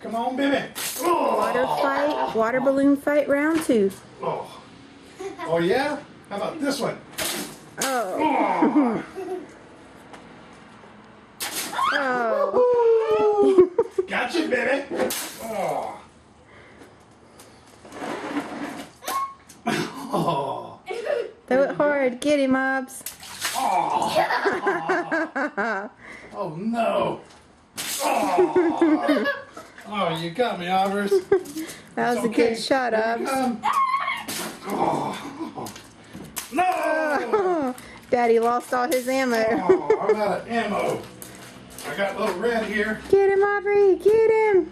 Come on, baby. Oh. Water fight, water balloon fight round 2. Oh. Oh yeah? How about this one? Oh. Oh. Oh. Gotcha, baby. Oh. Oh. Throw it hard. Get him, Obs. Oh. Oh no. Oh. Oh, you got me, Albers. That was It's a okay. good shot, Here we Obs. come. Oh. No. Daddy lost all his ammo. Oh, I'm out of ammo. I got a little red here. Get him, Aubrey. Get him.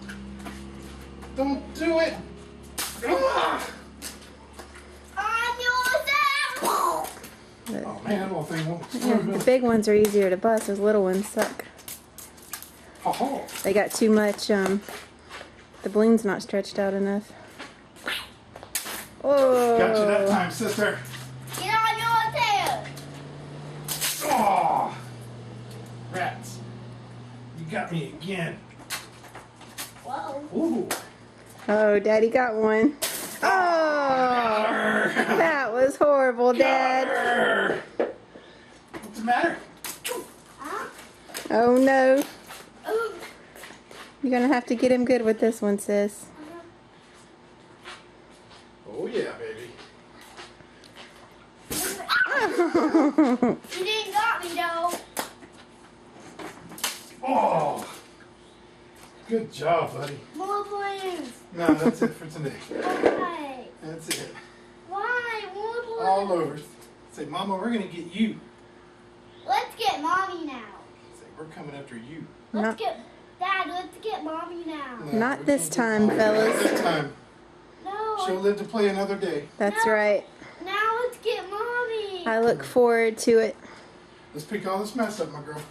Don't do it. Ah. Oh man, that little thing won't Yeah, the big ones are easier to bust. Those little ones suck. Oh. They got too much, the balloon's not stretched out enough. Oh. Got you that time, sister. Get on your tail. Oh. Rats. You got me again. Whoa. Ooh. Oh, Daddy got one. Oh. That was horrible, Dad. What's the matter? Huh? Oh, no. Ooh. You're going to have to get him good with this one, sis. Oh yeah, baby. You didn't got me though. Oh. Good job, buddy. More balloons. No, that's it for today. Why? That's it. Why? More balloons. All over. Say, Mama, we're gonna get you. Let's get mommy now. Say, we're coming after you. Let's Not- get Dad. Let's get mommy now. No, Not we this can't time, get Mama. fellas. Not this time. No. She'll live to play another day. That's No. right. Now let's get mommy. I look forward to it. Let's pick all this mess up, my girl.